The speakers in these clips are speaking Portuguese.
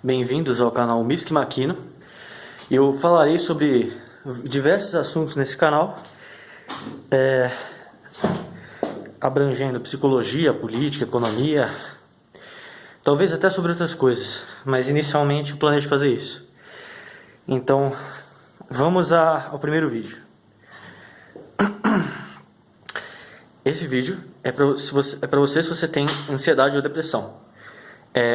Bem-vindos ao canal Miski Makino. Eu falarei sobre diversos assuntos nesse canal, abrangendo psicologia, política, economia, talvez até sobre outras coisas, mas inicialmente eu planejo fazer isso. Então, vamos ao primeiro vídeo. Esse vídeo é para você se você tem ansiedade ou depressão.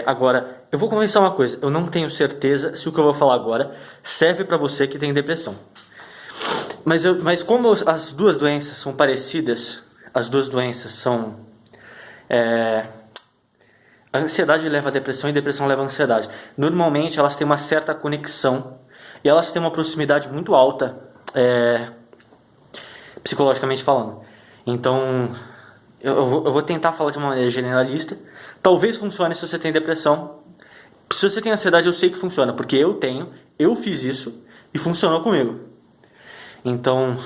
Agora, eu vou conversar uma coisa, eu não tenho certeza se o que eu vou falar agora serve para você que tem depressão. Mas como as duas doenças são parecidas, as duas doenças são... a ansiedade leva a depressão e a depressão leva a ansiedade. Normalmente elas têm uma certa conexão e elas têm uma proximidade muito alta, psicologicamente falando. Então, eu vou tentar falar de uma maneira generalista. Talvez funcione se você tem depressão. Se você tem ansiedade, eu sei que funciona, porque eu fiz isso e funcionou comigo. Então,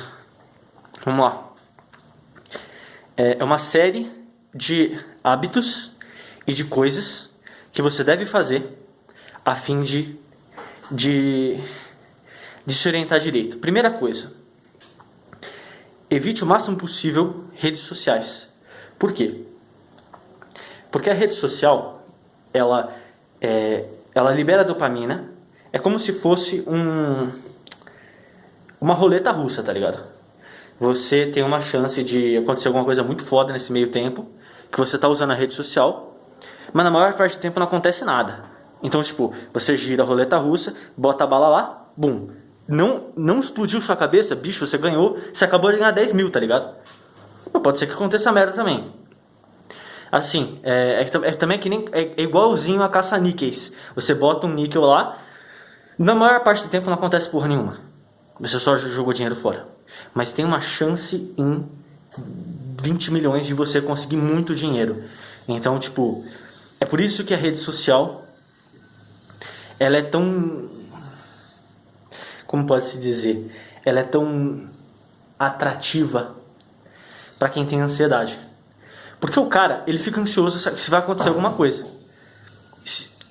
vamos lá. É uma série de hábitos e de coisas que você deve fazer a fim de se orientar direito. Primeira coisa, evite o máximo possível redes sociais. Por quê? Porque a rede social, ela libera dopamina. É como se fosse uma roleta russa, tá ligado? Você tem uma chance de acontecer alguma coisa muito foda nesse meio tempo, que você tá usando a rede social, mas na maior parte do tempo não acontece nada. Então, tipo, você gira a roleta russa, bota a bala lá, bum. Não explodiu sua cabeça, bicho, você ganhou, você acabou de ganhar 10 mil, tá ligado? Mas pode ser que aconteça merda também. Assim, também que nem, é igualzinho a caça-níqueis. Você bota um níquel lá, na maior parte do tempo não acontece porra nenhuma. Você só jogou dinheiro fora. Mas tem uma chance em 20 milhões de você conseguir muito dinheiro. Então, tipo, é por isso que a rede social, ela é tão... Como pode-se dizer? Ela é tão atrativa para quem tem ansiedade. Porque o cara, ele fica ansioso se vai acontecer alguma coisa.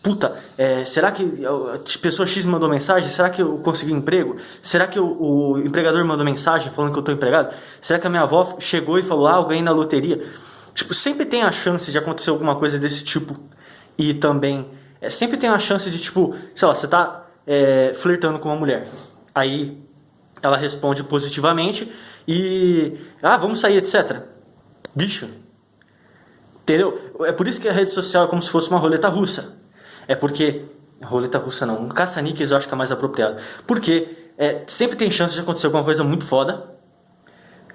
Puta, será que a pessoa X mandou mensagem? Será que eu consegui um emprego? Será que o empregador mandou mensagem falando que eu tô empregado? Será que a minha avó chegou e falou, eu ganhei na loteria? Tipo, sempre tem a chance de acontecer alguma coisa desse tipo. E também, sempre tem a chance de, tipo, sei lá, você tá flertando com uma mulher. Aí ela responde positivamente e... vamos sair, etc. Bicho. Entendeu? É por isso que a rede social é como se fosse uma roleta russa. É porque... Roleta russa não. Um caça-níqueis eu acho que é mais apropriado. Porque sempre tem chance de acontecer alguma coisa muito foda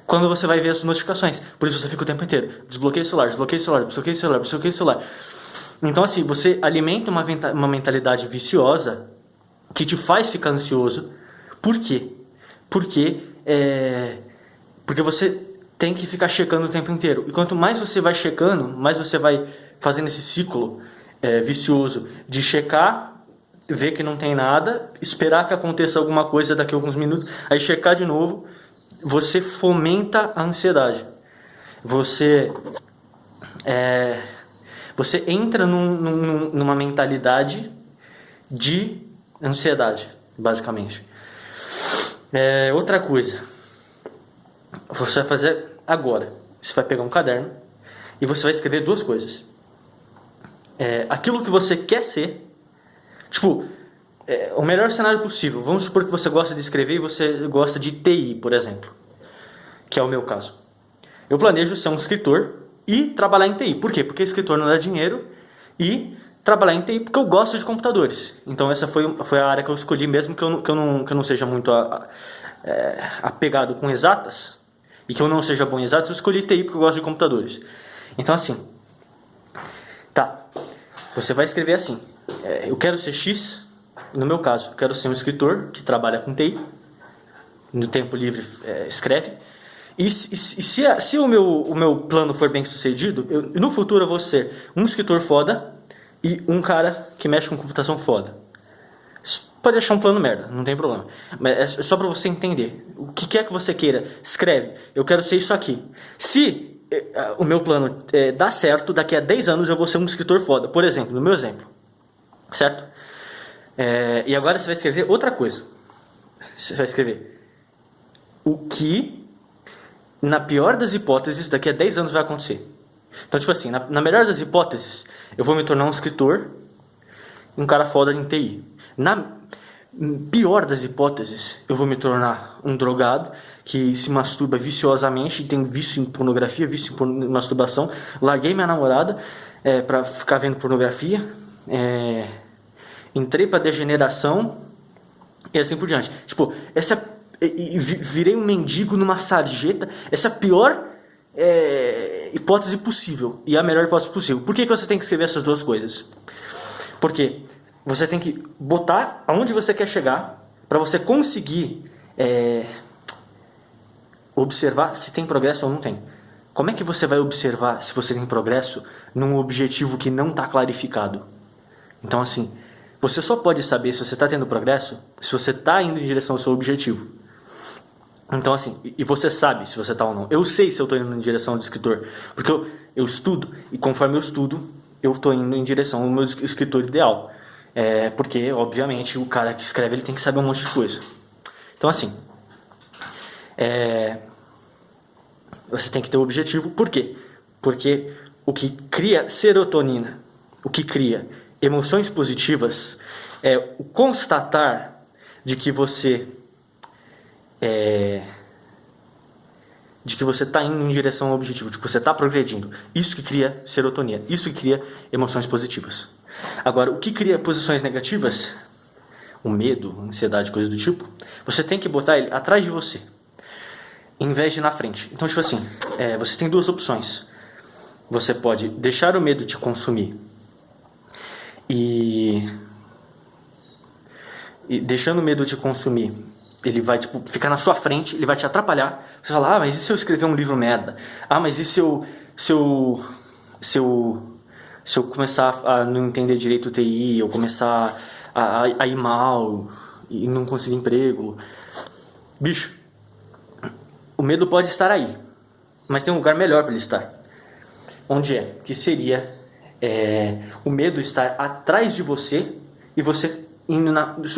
quando você vai ver as notificações. Por isso você fica o tempo inteiro. Desbloqueia o celular, desbloqueia o celular, desbloqueia o celular, desbloqueia o celular. Então assim, você alimenta uma mentalidade viciosa que te faz ficar ansioso. Por quê? Porque você tem que ficar checando o tempo inteiro. E quanto mais você vai checando, mais você vai fazendo esse ciclo vicioso de checar, ver que não tem nada, esperar que aconteça alguma coisa daqui a alguns minutos, aí checar de novo, você fomenta a ansiedade. Você entra numa mentalidade de ansiedade, basicamente. Outra coisa, você vai fazer agora. Você vai pegar um caderno e você vai escrever duas coisas. Aquilo que você quer ser, tipo, o melhor cenário possível. Vamos supor que você gosta de escrever e você gosta de TI, por exemplo, que é o meu caso. Eu planejo ser um escritor e trabalhar em TI. Por quê? Porque escritor não dá dinheiro e trabalhar em TI porque eu gosto de computadores. Então essa foi a área que eu escolhi, mesmo que eu não seja muito apegado com exatas e que eu não seja bom em exatas, eu escolhi TI porque eu gosto de computadores. Então assim, tá, você vai escrever assim, eu quero ser X, no meu caso, eu quero ser um escritor que trabalha com TI, no tempo livre escreve, e se o meu plano for bem sucedido, no futuro eu vou ser um escritor foda e um cara que mexe com computação foda. Pode deixar um plano merda, não tem problema. Mas é só pra você entender. O que quer que você queira, escreve. Eu quero ser isso aqui. Se o meu plano dá certo, daqui a 10 anos eu vou ser um escritor foda. Por exemplo, no meu exemplo. Certo? E agora você vai escrever outra coisa. Você vai escrever o que, na pior das hipóteses, daqui a 10 anos vai acontecer. Então, tipo assim, na melhor das hipóteses, eu vou me tornar um escritor, um cara foda em TI. Na pior das hipóteses, eu vou me tornar um drogado que se masturba viciosamente, tem vício em pornografia, vício em masturbação. Larguei minha namorada pra ficar vendo pornografia. Entrei pra degeneração e assim por diante. Tipo, virei um mendigo numa sarjeta. Essa é a pior hipótese possível e a melhor hipótese possível. Por que você tem que escrever essas duas coisas? Porque você tem que botar aonde você quer chegar para você conseguir observar se tem progresso ou não tem. Como é que você vai observar se você tem progresso num objetivo que não está clarificado? Então, assim, você só pode saber se você está tendo progresso se você está indo em direção ao seu objetivo. Então, assim, e você sabe se você está ou não. Eu sei se eu estou indo em direção ao escritor, porque eu estudo, e conforme eu estudo, eu estou indo em direção ao meu escritor ideal. Porque, obviamente, o cara que escreve ele tem que saber um monte de coisa. Então, assim, você tem que ter um objetivo. Por quê? Porque o que cria serotonina, o que cria emoções positivas, é o constatar de que você está indo em direção ao objetivo, de que você está progredindo. Isso que cria serotonina, isso que cria emoções positivas. Agora, o que cria posições negativas, o medo, a ansiedade, coisa do tipo, você tem que botar ele atrás de você, em vez de na frente. Então, tipo assim, você tem duas opções. Você pode deixar o medo te consumir e deixando o medo te consumir, ele vai ficar na sua frente, ele vai te atrapalhar. Você fala, mas e se eu escrever um livro merda? Mas e se eu começar a não entender direito o TI, eu começar a ir mal e não conseguir emprego? Bicho, o medo pode estar aí, mas tem um lugar melhor para ele estar. Onde é? Que seria o medo estar atrás de você e você indo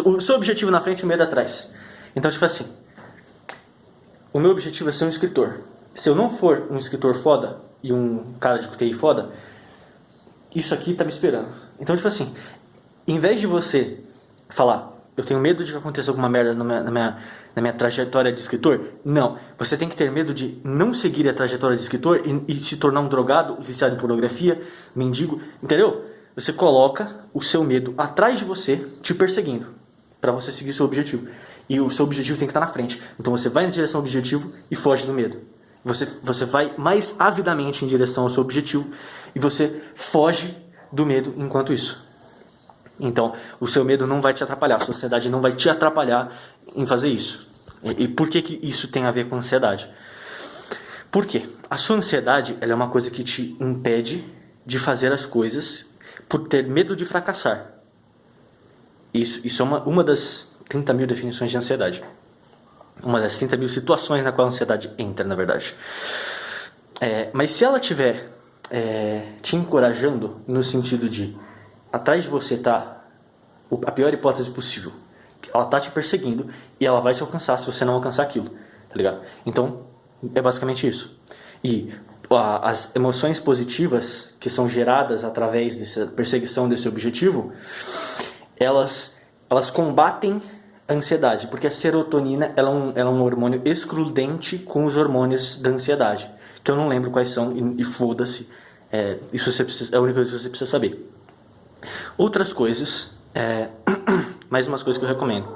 o seu objetivo na frente e o medo atrás. Então, tipo assim, o meu objetivo é ser um escritor. Se eu não for um escritor foda e um cara de TI foda, isso aqui tá me esperando. Então, tipo assim, em vez de você falar, eu tenho medo de que aconteça alguma merda na minha trajetória de escritor, não. Você tem que ter medo de não seguir a trajetória de escritor e se tornar um drogado, viciado em pornografia, mendigo, entendeu? Você coloca o seu medo atrás de você, te perseguindo, para você seguir seu objetivo. E o seu objetivo tem que estar na frente. Então você vai na direção do objetivo e foge do medo. Você vai mais avidamente em direção ao seu objetivo e você foge do medo enquanto isso. Então, o seu medo não vai te atrapalhar, a sociedade não vai te atrapalhar em fazer isso. E por que isso tem a ver com ansiedade? Por quê? A sua ansiedade ela é uma coisa que te impede de fazer as coisas por ter medo de fracassar. Isso é uma das 30 mil definições de ansiedade. Uma das 30 mil situações na qual a ansiedade entra, na verdade. Mas se ela estiver te encorajando no sentido de atrás de você tá a pior hipótese possível, ela tá te perseguindo e ela vai te alcançar se você não alcançar aquilo, tá ligado? Então, é basicamente isso. E as emoções positivas que são geradas através dessa perseguição desse objetivo, elas combatem a ansiedade, porque a serotonina ela é um hormônio excludente com os hormônios da ansiedade, que eu não lembro quais são e foda-se, isso é a única coisa que você precisa saber. Outras coisas, mais umas coisas que eu recomendo.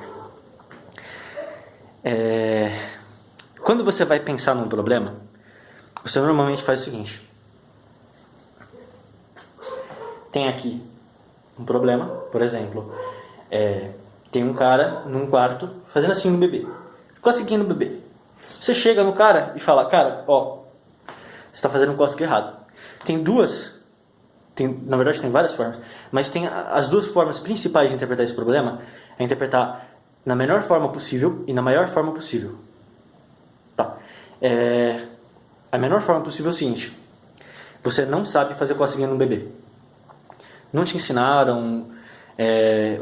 Quando você vai pensar num problema, você normalmente faz o seguinte: tem aqui um problema, por exemplo, tem um cara num quarto fazendo assim no bebê, cosquinha no bebê. Você chega no cara e fala, cara, você está fazendo um cosque errado. Na verdade tem várias formas, mas tem as duas formas principais de interpretar esse problema, é interpretar na menor forma possível e na maior forma possível. Tá. A menor forma possível é o seguinte: você não sabe fazer cosquinha no bebê. Não te ensinaram,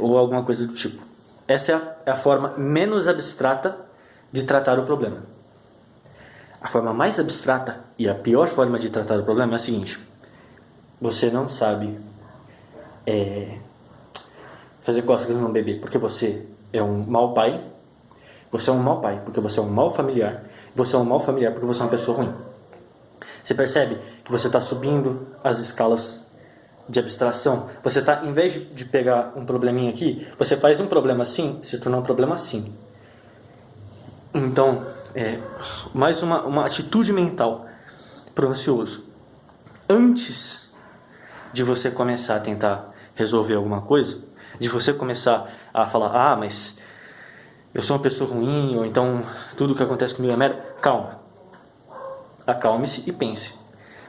ou alguma coisa do tipo. Essa é a forma menos abstrata de tratar o problema. A forma mais abstrata e a pior forma de tratar o problema é a seguinte: você não sabe fazer cócegas no bebê porque você é um mau pai, você é um mau pai porque você é um mau familiar, você é um mau familiar porque você é uma pessoa ruim. Você percebe que você está subindo as escalas de abstração? Você está, em vez de pegar um probleminha aqui, você faz um problema assim, se tornar um problema assim. Então, mais uma atitude mental para o ansioso. Antes de você começar a tentar resolver alguma coisa, de você começar a falar, mas eu sou uma pessoa ruim, ou então tudo que acontece comigo é merda, calma. Acalme-se e pense.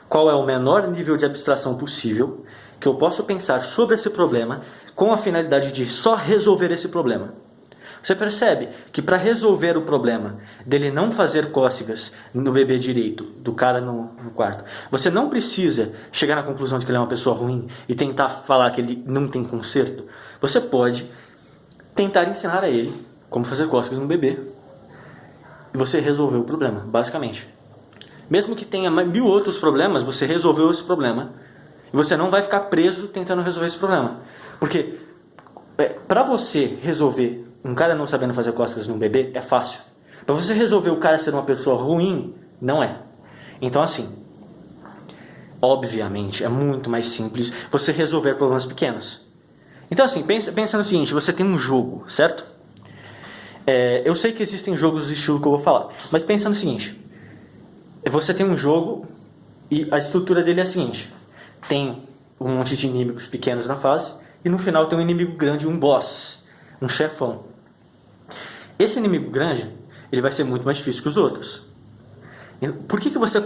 Qual é o menor nível de abstração possível que eu posso pensar sobre esse problema com a finalidade de só resolver esse problema? Você percebe que para resolver o problema dele não fazer cócegas no bebê direito, do cara no quarto, você não precisa chegar na conclusão de que ele é uma pessoa ruim e tentar falar que ele não tem conserto. Você pode tentar ensinar a ele como fazer cócegas no bebê e você resolveu o problema, basicamente. Mesmo que tenha 1000 outros problemas, você resolveu esse problema. E você não vai ficar preso tentando resolver esse problema. Porque para você resolver um cara não sabendo fazer cócegas num bebê, é fácil. Para você resolver o cara ser uma pessoa ruim, não é. Então assim, obviamente, é muito mais simples você resolver problemas pequenos. Então assim, pensa no seguinte, você tem um jogo, certo? Eu sei que existem jogos do estilo que eu vou falar, mas pensa no seguinte. Você tem um jogo e a estrutura dele é a seguinte: tem um monte de inimigos pequenos na fase e no final tem um inimigo grande, um boss, um chefão. Esse inimigo grande, ele vai ser muito mais difícil que os outros. Por que você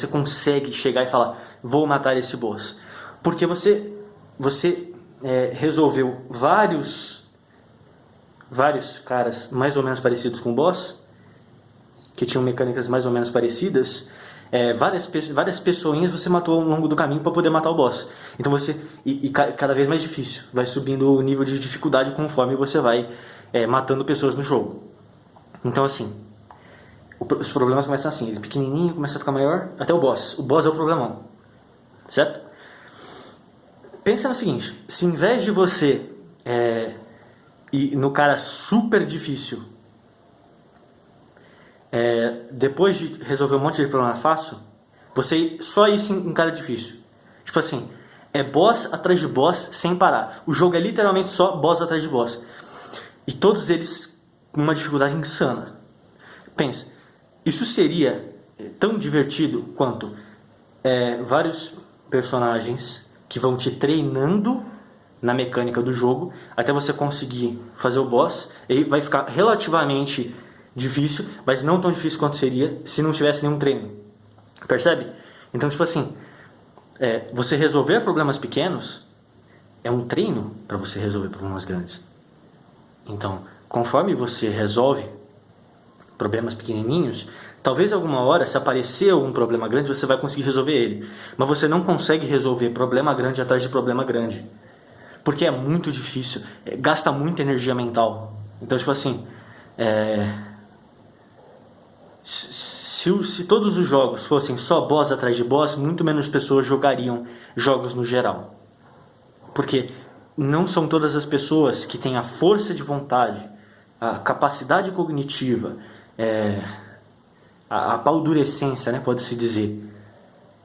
consegue chegar e falar, vou matar esse boss? Porque você resolveu vários caras mais ou menos parecidos com o boss, que tinham mecânicas mais ou menos parecidas. Várias pessoinhas você matou ao longo do caminho para poder matar o boss. Então cada vez mais difícil. Vai subindo o nível de dificuldade conforme você vai matando pessoas no jogo. Então assim, os problemas começam assim, ele pequenininho, começa a ficar maior, até o boss. O boss é o problemão, certo? Pensa no seguinte, se em vez de você ir no cara super difícil, depois de resolver um monte de problema fácil, você só ir em cara difícil. Tipo assim, é boss atrás de boss sem parar. O jogo é literalmente só boss atrás de boss. E todos eles com uma dificuldade insana. Pensa, isso seria tão divertido quanto vários personagens que vão te treinando na mecânica do jogo até você conseguir fazer o boss. E vai ficar relativamente difícil, mas não tão difícil quanto seria se não tivesse nenhum treino. Percebe? Então, tipo assim, você resolver problemas pequenos é um treino para você resolver problemas grandes. Então, conforme você resolve problemas pequenininhos, talvez alguma hora, se aparecer algum problema grande, você vai conseguir resolver ele. Mas você não consegue resolver problema grande atrás de problema grande. Porque é muito difícil, gasta muita energia mental. Então, tipo assim, se todos os jogos fossem só boss atrás de boss, muito menos pessoas jogariam jogos no geral. Porque não são todas as pessoas que têm a força de vontade, a capacidade cognitiva, a paldurecência, né, pode-se dizer,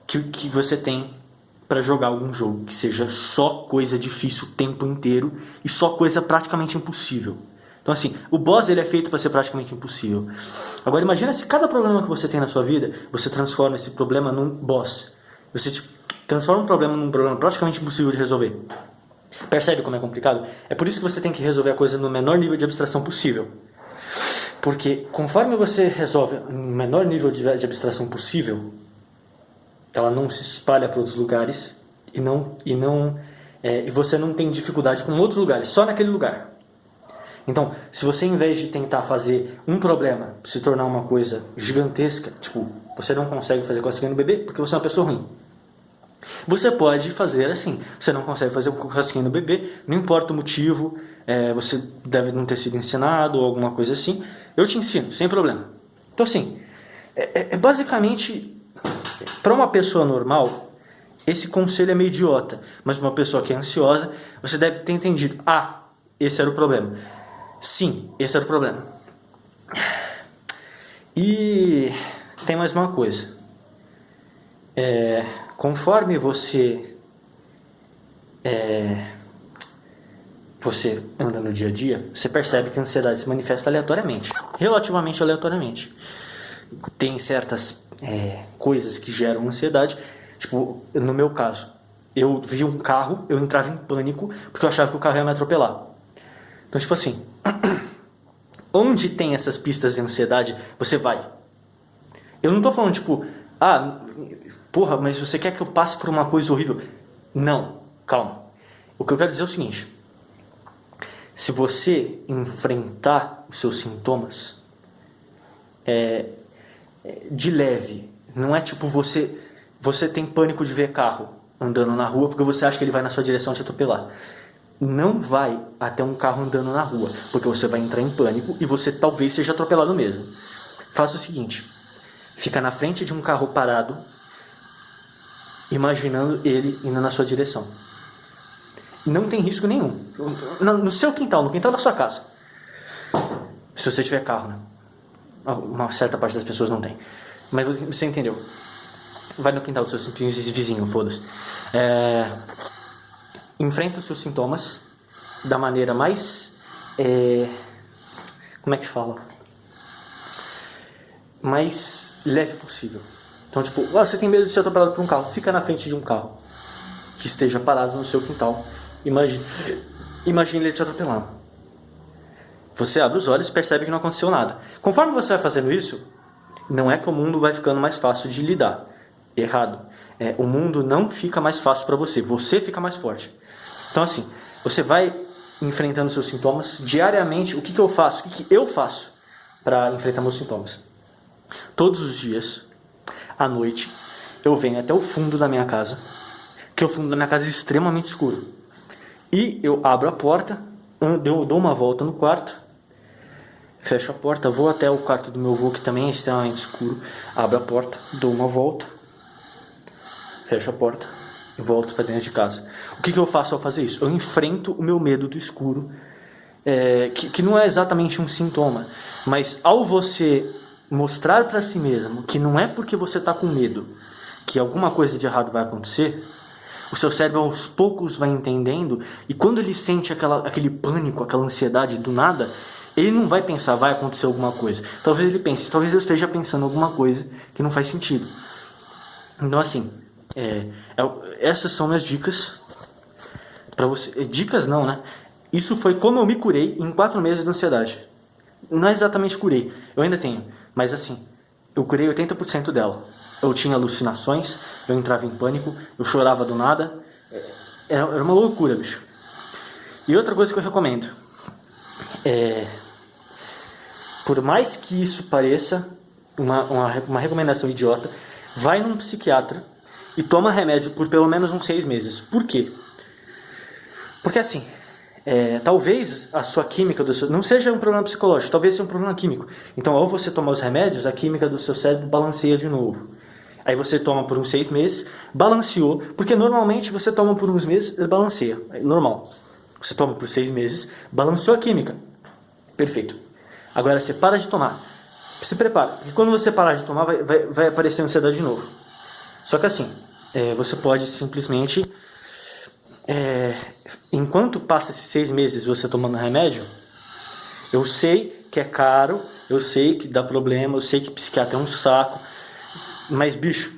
que você tem para jogar algum jogo que seja só coisa difícil o tempo inteiro e só coisa praticamente impossível. Então assim, o boss ele é feito para ser praticamente impossível. Agora imagina se cada problema que você tem na sua vida, você transforma esse problema num boss. Você transforma um problema num problema praticamente impossível de resolver. Percebe como é complicado? É por isso que você tem que resolver a coisa no menor nível de abstração possível. Porque conforme você resolve no menor nível de abstração possível, ela não se espalha para outros lugares e você não tem dificuldade com outros lugares, só naquele lugar. Então, se você em vez de tentar fazer um problema se tornar uma coisa gigantesca, tipo, você não consegue fazer cócega no bebê porque você é uma pessoa ruim. Você pode fazer assim. Você não consegue fazer um churrasquinho no bebê, não importa o motivo, você deve não ter sido ensinado ou alguma coisa assim. Eu te ensino, sem problema. Então assim, basicamente, para uma pessoa normal, esse conselho é meio idiota. Mas para uma pessoa que é ansiosa, você deve ter entendido. Ah, esse era o problema. Sim, esse era o problema. E tem mais uma coisa. Conforme você anda no dia a dia, você percebe que a ansiedade se manifesta aleatoriamente, relativamente aleatoriamente. Tem certas coisas que geram ansiedade, tipo, no meu caso, eu vi um carro, eu entrava em pânico porque eu achava que o carro ia me atropelar. Então, tipo assim, onde tem essas pistas de ansiedade, você vai. Eu não tô falando, tipo, porra, mas você quer que eu passe por uma coisa horrível? Não, calma. O que eu quero dizer é o seguinte: se você enfrentar os seus sintomas de leve, não é tipo você tem pânico de ver carro andando na rua porque você acha que ele vai na sua direção te atropelar. Não vai até um carro andando na rua, porque você vai entrar em pânico e você talvez seja atropelado mesmo. Faça o seguinte: fica na frente de um carro parado, imaginando ele indo na sua direção. Não tem risco nenhum. No seu quintal, no quintal da sua casa. Se você tiver carro, né? Uma certa parte das pessoas não tem. Mas você entendeu. Vai no quintal dos seus vizinhos, foda-se. Enfrenta os seus sintomas da maneira mais... como é que fala? Mais leve possível. Então, tipo, você tem medo de ser atropelado por um carro. Fica na frente de um carro que esteja parado no seu quintal. Imagine ele te atropelando. Você abre os olhos e percebe que não aconteceu nada. Conforme você vai fazendo isso, não é que o mundo vai ficando mais fácil de lidar. Errado. O mundo não fica mais fácil para você. Você fica mais forte. Então assim, você vai enfrentando seus sintomas diariamente. O que eu faço? O que eu faço para enfrentar meus sintomas? Todos os dias, à noite, eu venho até o fundo da minha casa, que o fundo da minha casa é extremamente escuro. E eu abro a porta, dou uma volta no quarto, fecho a porta, vou até o quarto do meu avô, que também é extremamente escuro, abro a porta, dou uma volta, fecho a porta e volto para dentro de casa. O que eu faço ao fazer isso? Eu enfrento o meu medo do escuro, que não é exatamente um sintoma, mas ao você mostrar para si mesmo que não é porque você está com medo que alguma coisa de errado vai acontecer, o seu cérebro aos poucos vai entendendo, e quando ele sente aquele pânico, aquela ansiedade do nada, ele não vai pensar, vai acontecer alguma coisa. Talvez ele pense, talvez eu esteja pensando alguma coisa que não faz sentido. Então assim, essas são minhas dicas para você. Dicas não, né? Isso foi como eu me curei em 4 meses de ansiedade. Não é exatamente curei, eu ainda tenho, mas assim, eu curei 80% dela. Eu tinha alucinações, eu entrava em pânico, eu chorava do nada. Era uma loucura, bicho. E outra coisa que eu recomendo, por mais que isso pareça uma recomendação idiota, vai num psiquiatra e toma remédio por pelo menos uns 6 meses. Por quê? Porque assim, talvez a sua química não seja um problema psicológico, talvez seja um problema químico. Então, ao você tomar os remédios, a química do seu cérebro balanceia de novo. Aí você toma por uns 6 meses, balanceou, porque normalmente você toma por uns meses, balanceia, é normal. Você toma por 6 meses, balanceou a química. Perfeito. Agora você para de tomar. Se prepara, porque quando você parar de tomar, vai aparecer ansiedade de novo. Só que assim, você pode simplesmente... enquanto passa esses 6 meses você tomando remédio, eu sei que é caro, eu sei que dá problema, eu sei que psiquiatra é um saco, mas bicho,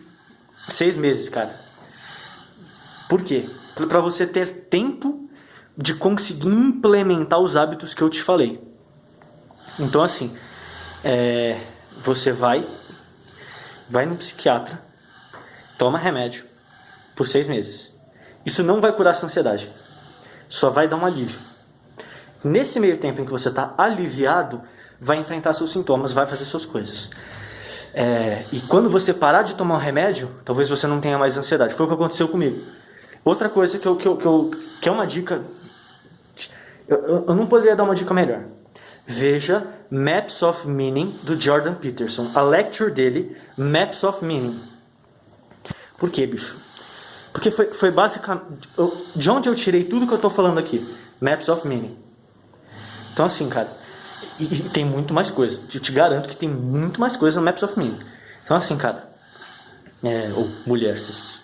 6 meses, cara. Por quê? Pra você ter tempo de conseguir implementar os hábitos que eu te falei. Então assim, você vai no psiquiatra, toma remédio por 6 meses. Isso não vai curar essa ansiedade, só vai dar um alívio. Nesse meio tempo em que você está aliviado, vai enfrentar seus sintomas, vai fazer suas coisas. E quando você parar de tomar um remédio, talvez você não tenha mais ansiedade. Foi o que aconteceu comigo. Outra coisa que é uma dica, eu não poderia dar uma dica melhor. Veja Maps of Meaning, do Jordan Peterson. A lecture dele, Maps of Meaning. Por quê, bicho? Porque foi basicamente... De onde eu tirei tudo que eu tô falando aqui? Maps of Meaning. Então assim, cara... E tem muito mais coisa. Eu te garanto que tem muito mais coisa no Maps of Meaning. Então assim, cara... ou mulher,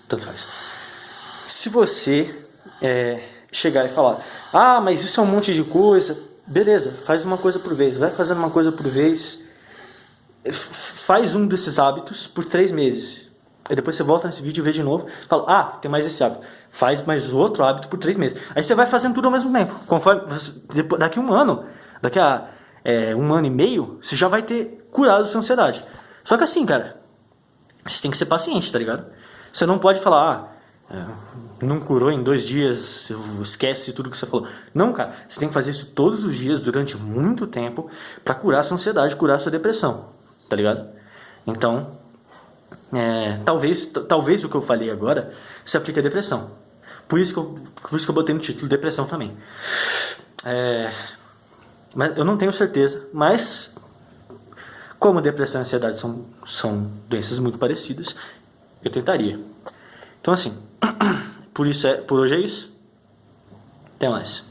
tanto faz. Se você chegar e falar... Ah, mas isso é um monte de coisa... Beleza, faz uma coisa por vez. Vai fazendo uma coisa por vez. Faz um desses hábitos por 3 meses. Aí depois você volta nesse vídeo e vê de novo. Fala, tem mais esse hábito. Faz mais outro hábito por 3 meses. Aí você vai fazendo tudo ao mesmo tempo. Conforme, daqui a 1 ano, daqui a 1 ano e meio, você já vai ter curado a sua ansiedade. Só que assim, cara, você tem que ser paciente, tá ligado? Você não pode falar, não curou em 2 dias, esquece tudo que você falou. Não, cara, você tem que fazer isso todos os dias, durante muito tempo, pra curar a sua ansiedade, curar a sua depressão, tá ligado? Então, talvez o que eu falei agora se aplique à depressão. Por isso que eu botei no título depressão também. Mas eu não tenho certeza, mas como depressão e ansiedade são doenças muito parecidas, eu tentaria. Então assim, por hoje é isso. Até mais.